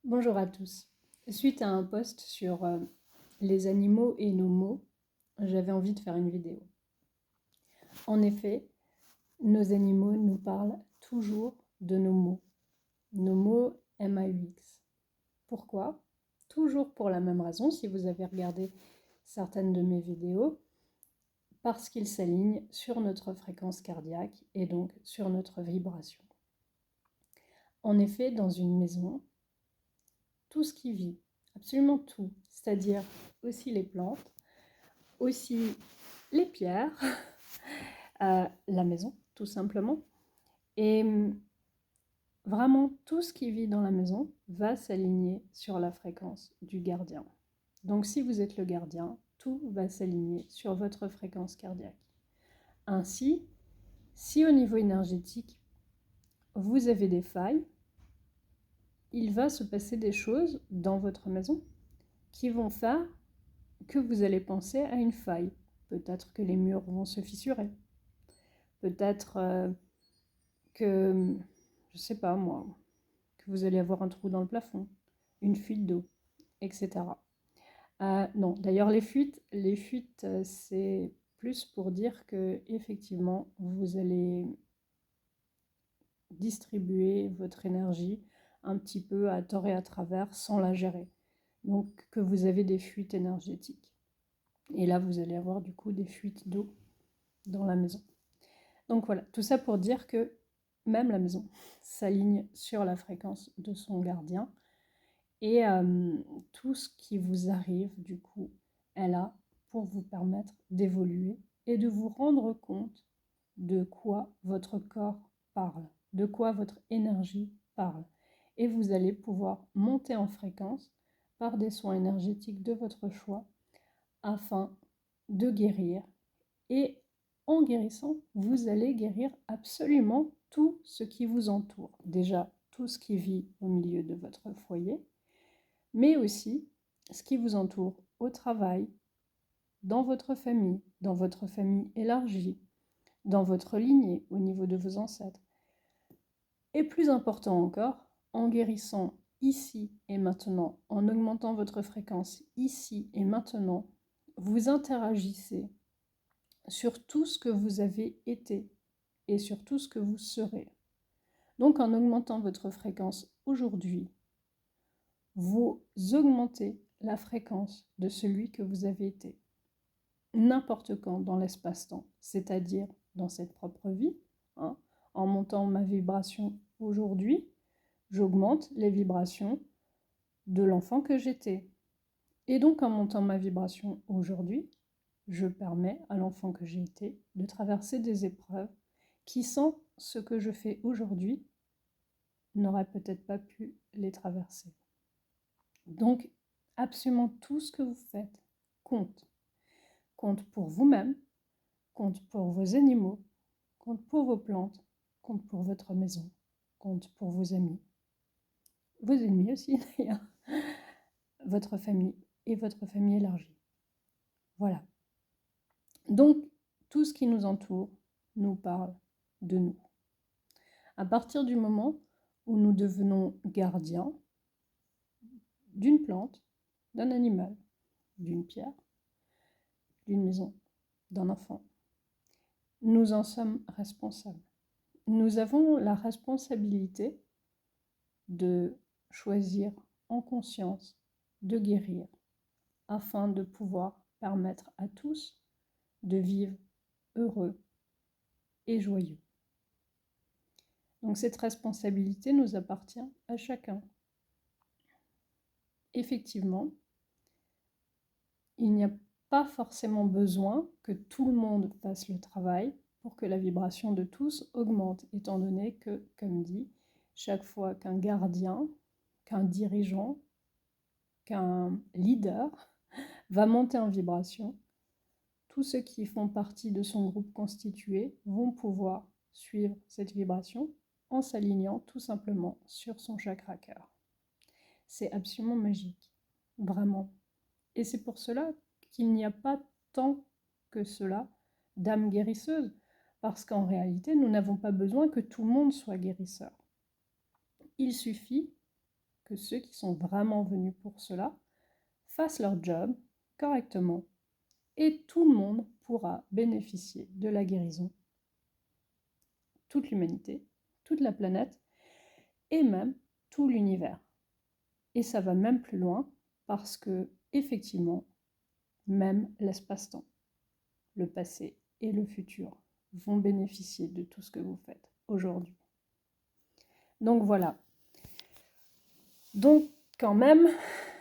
Bonjour à tous. Suite à un post sur les animaux et nos mots, j'avais envie de faire une vidéo. En effet, nos animaux nous parlent toujours de nos mots MAUX. Pourquoi? Toujours pour la même raison, si vous avez regardé certaines de mes vidéos, parce qu'ils s'alignent sur notre fréquence cardiaque et donc sur notre vibration. En effet, dans une maison, tout ce qui vit, absolument tout, c'est-à-dire aussi les plantes, aussi les pierres, la maison, tout simplement. Et vraiment, tout ce qui vit dans la maison va s'aligner sur la fréquence du gardien. Donc si vous êtes le gardien, tout va s'aligner sur votre fréquence cardiaque. Ainsi, si au niveau énergétique, vous avez des failles, il va se passer des choses dans votre maison qui vont faire que vous allez penser à une faille. Peut-être que les murs vont se fissurer. Peut-être que, je ne sais pas moi, que vous allez avoir un trou dans le plafond, une fuite d'eau, etc. Non, d'ailleurs les fuites, c'est plus pour dire que effectivement vous allez distribuer votre énergie un petit peu à tort et à travers sans la gérer. Donc que vous avez des fuites énergétiques. Et là, vous allez avoir du coup des fuites d'eau dans la maison. Donc voilà, tout ça pour dire que même la maison s'aligne sur la fréquence de son gardien. Et tout ce qui vous arrive, du coup, est là pour vous permettre d'évoluer et de vous rendre compte de quoi votre corps parle, de quoi votre énergie parle. Et vous allez pouvoir monter en fréquence par des soins énergétiques de votre choix afin de guérir. Et en guérissant, vous allez guérir absolument tout ce qui vous entoure. Déjà, tout ce qui vit au milieu de votre foyer, mais aussi ce qui vous entoure au travail, dans votre famille élargie, dans votre lignée, au niveau de vos ancêtres. Et plus important encore, en guérissant ici et maintenant, en augmentant votre fréquence ici et maintenant, vous interagissez sur tout ce que vous avez été et sur tout ce que vous serez. Donc en augmentant votre fréquence aujourd'hui, vous augmentez la fréquence de celui que vous avez été. N'importe quand dans l'espace-temps, c'est-à-dire dans cette propre vie. En montant ma vibration aujourd'hui, j'augmente les vibrations de l'enfant que j'étais. Et donc en montant ma vibration aujourd'hui, je permets à l'enfant que j'ai été de traverser des épreuves qui, sans ce que je fais aujourd'hui, n'aurait peut-être pas pu les traverser. Donc, absolument tout ce que vous faites compte. Compte pour vous-même, compte pour vos animaux, compte pour vos plantes, compte pour votre maison, compte pour vos amis. Vos ennemis aussi, d'ailleurs. Votre famille et votre famille élargie. Voilà. Donc, tout ce qui nous entoure nous parle de nous. À partir du moment où nous devenons gardiens d'une plante, d'un animal, d'une pierre, d'une maison, d'un enfant, nous en sommes responsables. Nous avons la responsabilité de choisir en conscience de guérir afin de pouvoir permettre à tous de vivre heureux et joyeux. Donc cette responsabilité nous appartient à chacun. Effectivement, il n'y a pas forcément besoin que tout le monde fasse le travail pour que la vibration de tous augmente, étant donné que, comme dit, chaque fois qu'un gardien, qu'un dirigeant, qu'un leader va monter en vibration, tous ceux qui font partie de son groupe constitué vont pouvoir suivre cette vibration en s'alignant tout simplement sur son chakra cœur. C'est absolument magique, vraiment. Et c'est pour cela qu'il n'y a pas tant que cela d'âmes guérisseuses, parce qu'en réalité, nous n'avons pas besoin que tout le monde soit guérisseur. Il suffit que ceux qui sont vraiment venus pour cela fassent leur job correctement et tout le monde pourra bénéficier de la guérison. Toute l'humanité, toute la planète et même tout l'univers. Et ça va même plus loin parce que, effectivement, même l'espace-temps, le passé et le futur vont bénéficier de tout ce que vous faites aujourd'hui. Donc voilà. Donc quand même,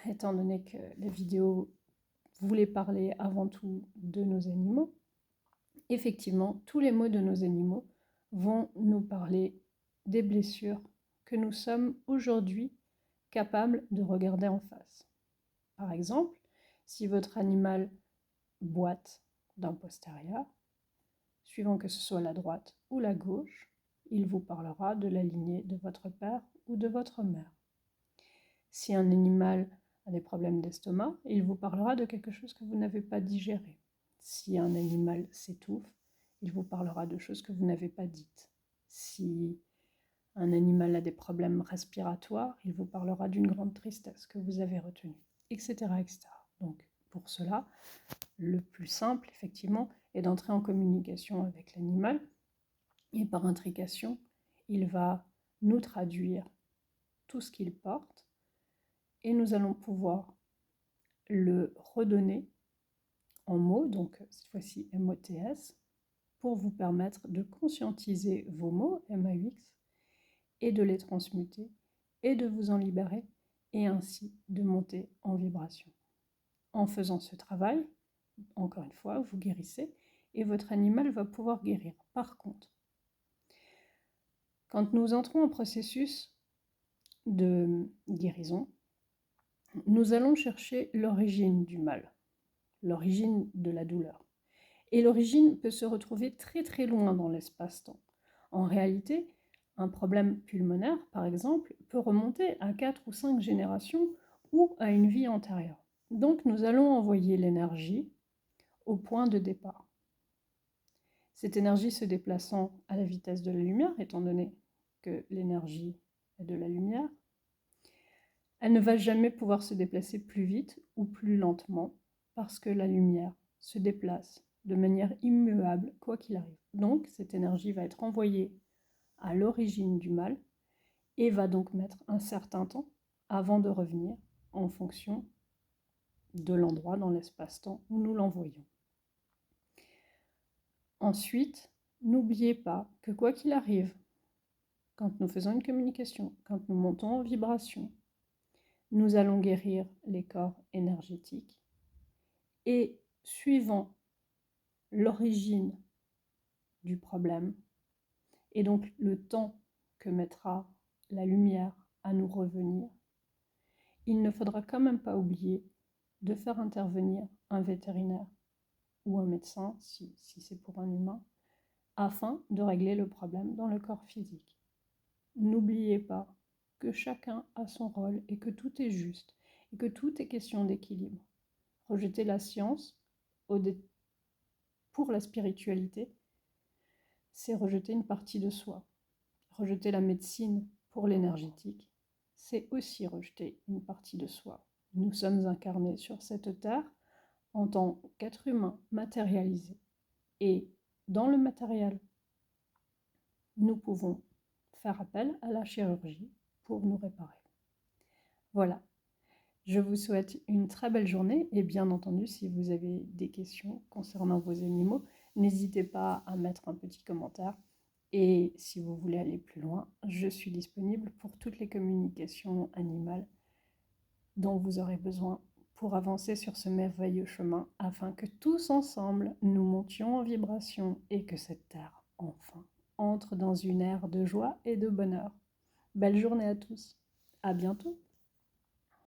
étant donné que la vidéo voulait parler avant tout de nos animaux, effectivement, tous les mots de nos animaux vont nous parler des blessures que nous sommes aujourd'hui capables de regarder en face. Par exemple, si votre animal boite d'un postérieur, suivant que ce soit la droite ou la gauche, il vous parlera de la lignée de votre père ou de votre mère. Si un animal a des problèmes d'estomac, il vous parlera de quelque chose que vous n'avez pas digéré. Si un animal s'étouffe, il vous parlera de choses que vous n'avez pas dites. Si un animal a des problèmes respiratoires, il vous parlera d'une grande tristesse que vous avez retenue, etc., etc. Donc, pour cela, le plus simple, effectivement, est d'entrer en communication avec l'animal. Et par intrication, il va nous traduire tout ce qu'il porte et nous allons pouvoir le redonner en mots, donc cette fois-ci MOTS, pour vous permettre de conscientiser vos mots, MAUX, et de les transmuter, et de vous en libérer, et ainsi de monter en vibration. En faisant ce travail, encore une fois, vous guérissez, et votre animal va pouvoir guérir. Par contre, quand nous entrons en processus de guérison, nous allons chercher l'origine du mal, l'origine de la douleur. Et l'origine peut se retrouver très très loin dans l'espace-temps. En réalité, un problème pulmonaire, par exemple, peut remonter à 4 ou 5 générations ou à une vie antérieure. Donc nous allons envoyer l'énergie au point de départ. Cette énergie se déplaçant à la vitesse de la lumière, étant donné que l'énergie est de la lumière, elle ne va jamais pouvoir se déplacer plus vite ou plus lentement parce que la lumière se déplace de manière immuable quoi qu'il arrive. Donc cette énergie va être envoyée à l'origine du mal et va donc mettre un certain temps avant de revenir en fonction de l'endroit dans l'espace-temps où nous l'envoyons. Ensuite, n'oubliez pas que quoi qu'il arrive, quand nous faisons une communication, quand nous montons en vibration, nous allons guérir les corps énergétiques et suivant l'origine du problème et donc le temps que mettra la lumière à nous revenir, il ne faudra quand même pas oublier de faire intervenir un vétérinaire ou un médecin, si c'est pour un humain, afin de régler le problème dans le corps physique. N'oubliez pas que chacun a son rôle et que tout est juste et que tout est question d'équilibre. Rejeter la science pour la spiritualité, c'est rejeter une partie de soi. Rejeter la médecine pour l'énergétique, c'est aussi rejeter une partie de soi. Nous sommes incarnés sur cette terre en tant qu'être humain matérialisé. Et dans le matériel, nous pouvons faire appel à la chirurgie pour nous réparer. Voilà. Je vous souhaite une très belle journée et bien entendu, si vous avez des questions concernant vos animaux, n'hésitez pas à mettre un petit commentaire. Et si vous voulez aller plus loin, je suis disponible pour toutes les communications animales dont vous aurez besoin pour avancer sur ce merveilleux chemin afin que tous ensemble, nous montions en vibration et que cette terre, enfin, entre dans une ère de joie et de bonheur. Belle journée à tous. À bientôt.